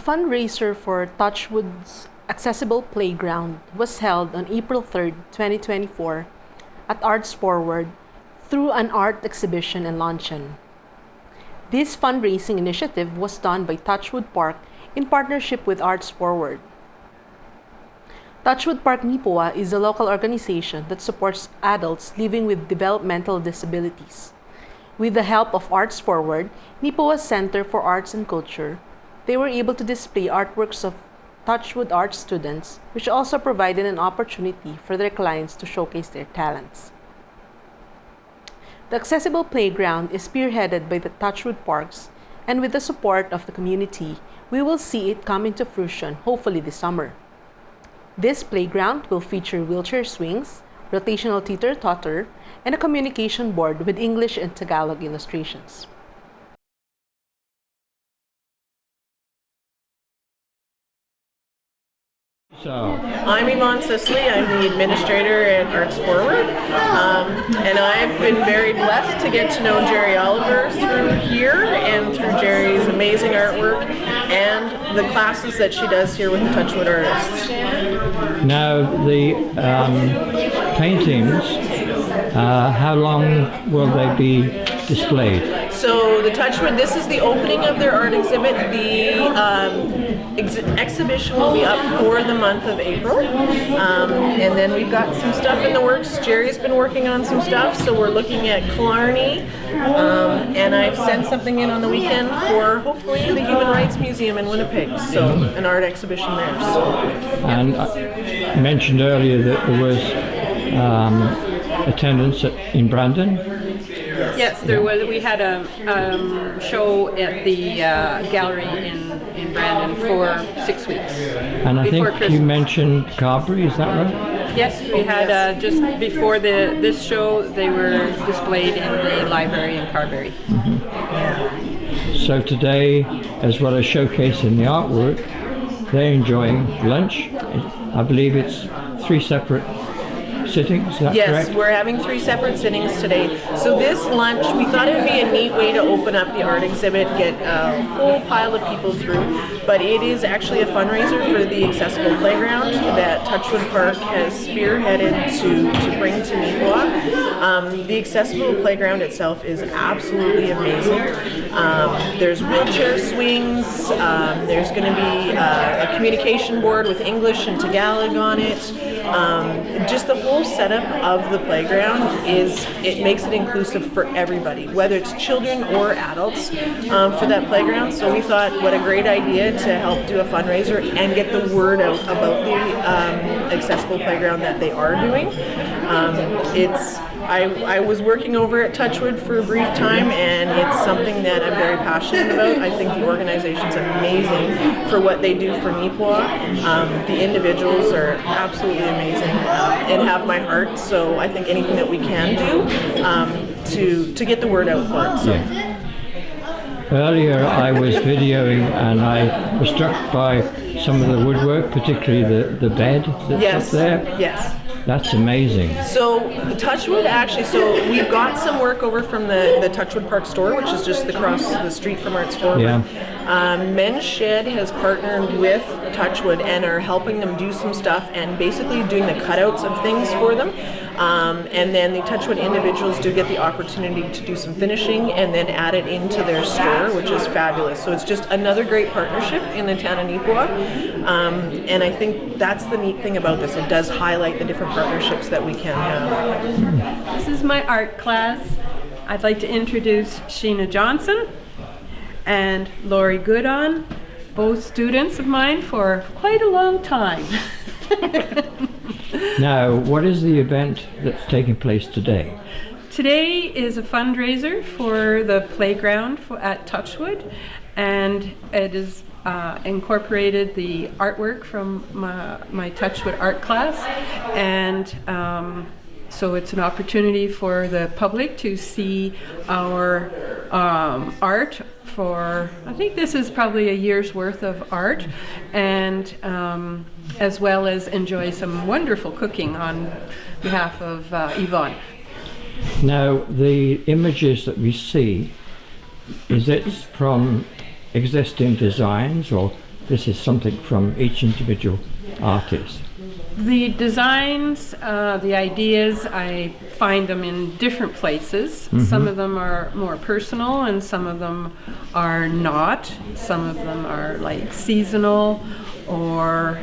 fundraiser for Touchwood's Accessible Playground was held on April 3, 2024 at ArtsForward through an art exhibition and luncheon. This fundraising initiative was done by Touchwood Park in partnership with ArtsForward. Touchwood Park Neepawa is a local organization that supports adults living with developmental disabilities. With the help of ArtsForward, Neepawa's Center for Arts and Culture, they were able to display artworks of Touchwood art students, which also provided an opportunity for their clients to showcase their talents. The accessible playground is spearheaded by the Touchwood Parks, and with the support of the community, we will see it come into fruition hopefully this summer. This playground will feature wheelchair swings, rotational teeter-totter, and a communication board with English and Tagalog illustrations. I'm Yvonne Sisley. I'm the administrator at ArtsForward, and I've been very blessed to get to know Jerry Oliver through here and through Jerry's amazing artwork and the classes that she does here with the Touchwood artists. Now the paintings, how long will they be displayed? So the Touchwood, this is the opening of their art exhibit. The exhibition will be up for the month of April, and then we've got some stuff in the works. Jerry's been working on some stuff, so we're looking at Killarney, and I've sent something in on the weekend for hopefully the Human Rights Museum in Winnipeg, so an art exhibition there. So, yeah. And I mentioned earlier that there was attendance in Brandon. Yes, there was. We had a show at the gallery in Brandon for 6 weeks. And I think Christmas. you mentioned Carberry, is that right? Yes, we had just before this show, they were displayed in the library in Carberry. Mm-hmm. So today, as well as showcasing the artwork, they're enjoying lunch. I believe it's 3 separate sittings, is that correct? Yes, we're having 3 separate sittings today. So this lunch, we thought it would be a neat way to open up the art exhibit, get a whole pile of people through, but it is actually a fundraiser for the accessible playground that Touchwood Park has spearheaded to bring to Neepawa. The accessible playground itself is absolutely amazing. There's wheelchair swings, there's going to be a communication board with English and Tagalog on it. Just the whole setup of the playground it makes it inclusive for everybody, whether it's children or adults, for that playground. So we thought, what a great idea to help do a fundraiser and get the word out about the accessible playground that they are doing. I was working over at Touchwood for a brief time, and it's something that I'm very passionate about. I think the organization's amazing for what they do for Neepawa. The individuals are absolutely amazing and have my heart, so I think anything that we can do to get the word out for it. So. Yeah. Earlier I was videoing and I was struck by some of the woodwork, particularly the bed that's up there. Yes. That's amazing. So Touchwood actually, so we've got some work over from the Touchwood Park store, which is just across the street from ArtsForward. Yeah. Men's Shed has partnered with Touchwood and are helping them do some stuff and basically doing the cutouts of things for them. And then the Touchwood individuals do get the opportunity to do some finishing and then add it into their store, which is fabulous. So it's just another great partnership in the town of Neepawa. And I think that's the neat thing about this. It does highlight the different partnerships that we can have. This is my art class. I'd like to introduce Sheena Johnson and Lori Goodon, both students of mine for quite a long time. Now, what is the event that's taking place today? Today is a fundraiser for the playground at Touchwood, and it is incorporated the artwork from my Touchwood art class, and so it's an opportunity for the public to see our art for, I think this is probably a year's worth of art, and as well as enjoy some wonderful cooking on behalf of Yvonne. Now, the images that we see, is it from existing designs or this is something from each individual artist? The designs, the ideas, I find them in different places. Some of them are more personal and some of them are not. Some of them are like seasonal or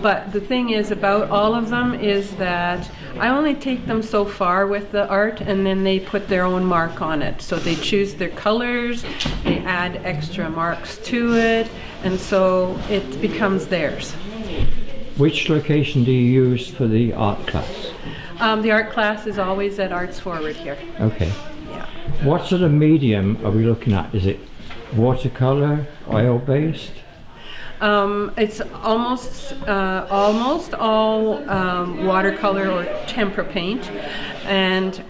but the thing is about all of them is that I only take them so far with the art and then they put their own mark on it. So they choose their colors, they add extra marks to it, and so it becomes theirs. Which location do you use for the art class? The art class is always at ArtsForward here. Okay. Yeah. What sort of medium are we looking at? Is it watercolor, oil-based? It's almost all watercolor or tempera paint, and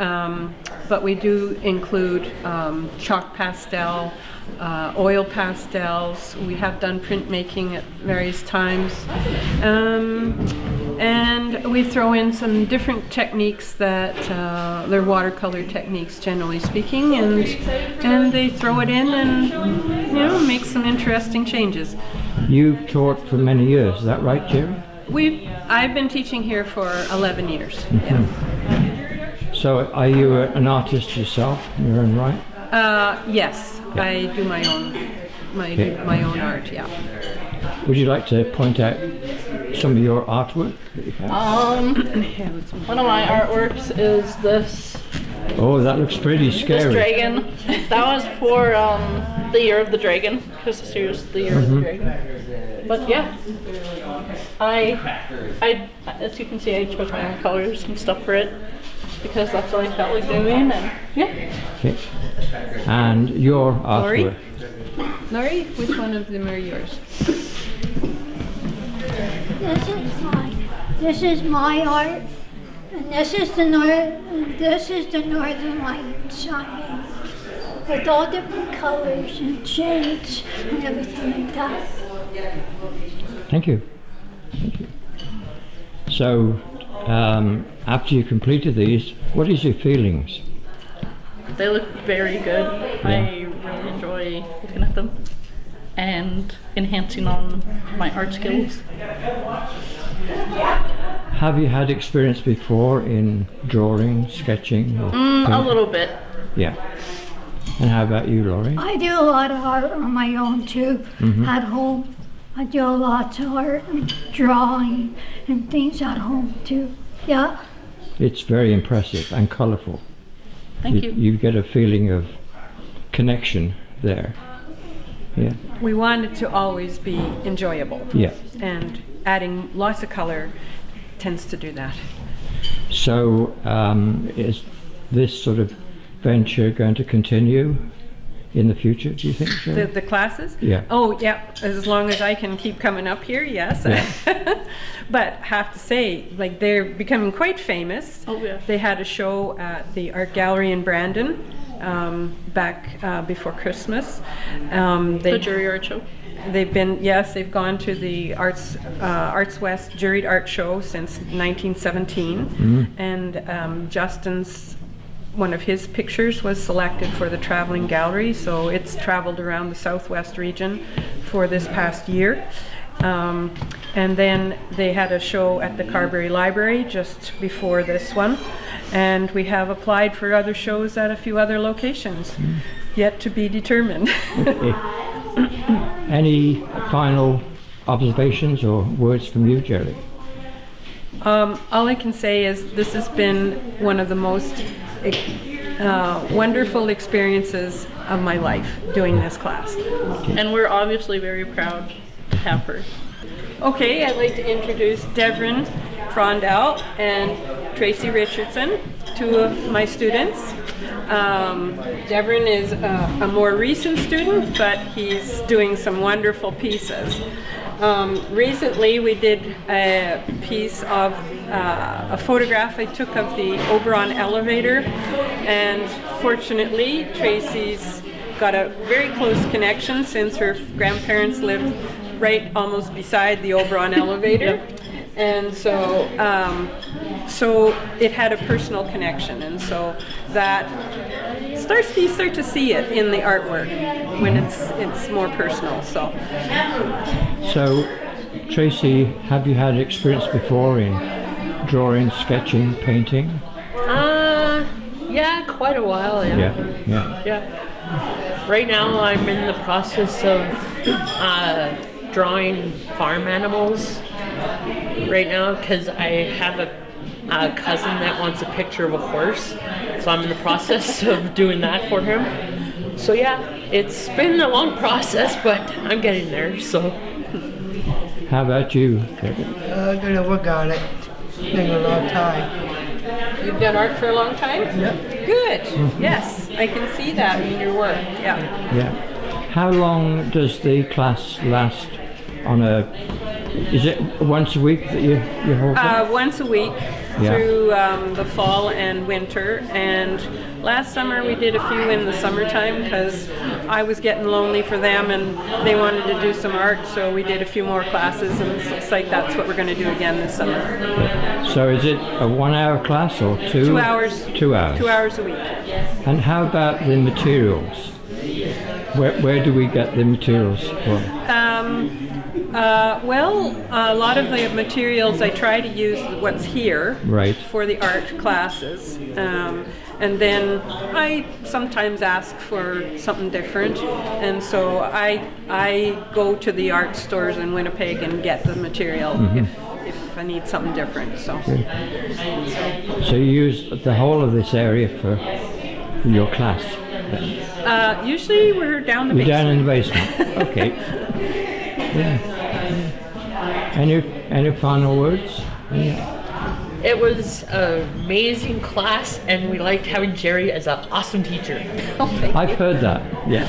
but we do include chalk pastel, oil pastels. We have done printmaking at various times, and we throw in some different techniques that they're watercolor techniques, generally speaking, and they throw it in and make some interesting changes. You've taught for many years, is that right, Jerry? I've been teaching here for 11 years. Yeah. So are you an artist yourself in your own right? Yes, yeah. I do my own art. Yeah. Would you like to point out some of your artwork that you have? One of my artworks is this. Oh, that looks pretty scary. This dragon. That was for the year of the dragon, because this year is the year of the dragon. But yeah, I, as you can see, I chose my own colors and stuff for it because that's what I felt like doing, and yeah. Okay. And your artwork. Laurie, which one of them are yours? This is my art, and this is the Northern Lights shining with all different colors and shades and everything like that. Thank you. Thank you. So, after you completed these, what is your feelings? They look very good. Yeah. I really enjoy looking at them and enhancing on my art skills. Have you had experience before in drawing, sketching? Or A little bit. Yeah. And how about you, Laurie? I do a lot of art on my own too, at home. I do lots of art and drawing and things at home too. Yeah. It's very impressive and colourful. Thank you. You get a feeling of connection there. Yeah. We want it to always be enjoyable. Yeah. And adding lots of color tends to do that. So, is this sort of venture going to continue in the future, do you think, Shirley? The classes? Yeah. Oh, yeah. As long as I can keep coming up here, yes. Yeah. But have to say, like, they're becoming quite famous. Oh, yeah. They had a show at the Art Gallery in Brandon back before Christmas. The jury art show. They've gone to the Arts West Juried Art Show since 1917, and Justin's one of his pictures was selected for the traveling gallery, so it's traveled around the southwest region for this past year. And then they had a show at the Carberry Library just before this one, and we have applied for other shows at a few other locations, yet to be determined. Any final observations or words from you, Jerry? All I can say is this has been one of the most wonderful experiences of my life doing this class. And we're obviously very proud to have her. Okay, I'd like to introduce Devrin Frondell and Tracy Richardson, two of my students. Devrin is a more recent student, but he's doing some wonderful pieces. Recently we did a piece of a photograph I took of the Oberon elevator, and fortunately Tracy's got a very close connection since her grandparents live right almost beside the Oberon elevator. And so it had a personal connection, and so that you start to see it in the artwork when it's more personal. So Tracy, have you had experience before in drawing, sketching, painting? Yeah, quite a while. Yeah. Right now, I'm in the process of drawing farm animals. Right now, because I have a cousin that wants a picture of a horse, so I'm in the process of doing that for him. So yeah, it's been a long process, but I'm getting there. So. How about you, Kevin? I'm gonna work on it. Been a long time. you've done art for a long time? Yep. Good. Yes, I can see that in your work. Yeah. Yeah. How long does the class last on a... Is it once a week that you hold it? Once a week through the fall and winter. And last summer we did a few in the summertime because I was getting lonely for them and they wanted to do some art, so we did a few more classes, and it looks like that's what we're going to do again this summer. So is it a 1 hour class or 2? 2 hours. 2 hours. 2 hours a week. And how about the materials? Where do we get the materials from? Well, a lot of the materials I try to use what's here for the art classes. And then I sometimes ask for something different, and so I go to the art stores in Winnipeg and get the material if I need something different. So you use the whole of this area for your class? usually we're down the You're basement. down in the basement. Okay. Yeah. Any final words? Yeah. It was an amazing class, and we liked having Jerry as an awesome teacher. I've heard that. Yeah.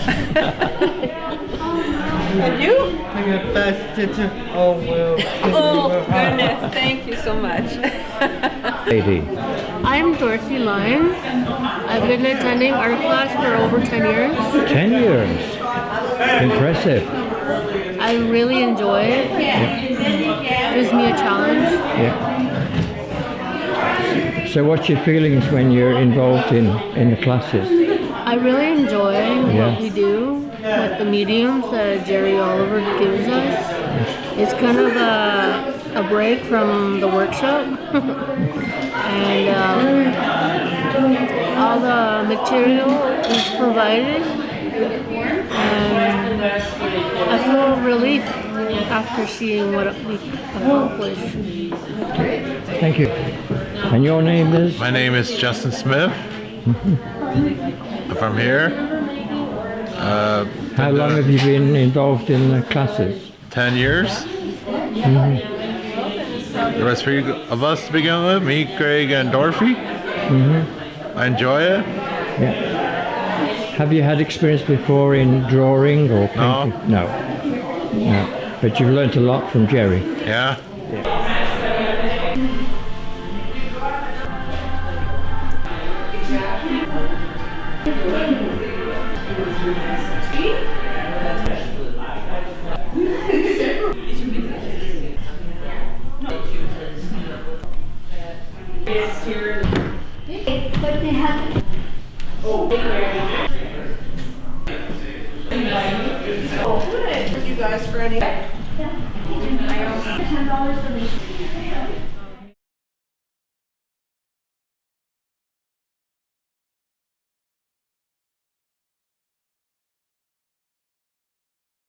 And you? I'm your best teacher. Oh, well. Oh, goodness. Thank you so much. Lady. I'm Dorothy Lyon. I've been attending art class for over 10 years. 10 years. Impressive. I really enjoy it. It gives me a challenge. Yeah. So what's your feelings when you're involved in the classes? I really enjoy what we do with the mediums that Jerry Oliver gives us. It's kind of a break from the workshop. And all the material is provided. And I feel relief after seeing what we accomplished. Thank you. And your name is? My name is Justin Smith. I'm from here. How long have you been involved in the classes? 10 years. There was 3 of us to begin with, me, Craig, and Dorothy. I enjoy it. Yeah. Have you had experience before in drawing or painting? No. But you've learnt a lot from Jerry. Yeah. But they have. Thank you guys for any. $10 for me.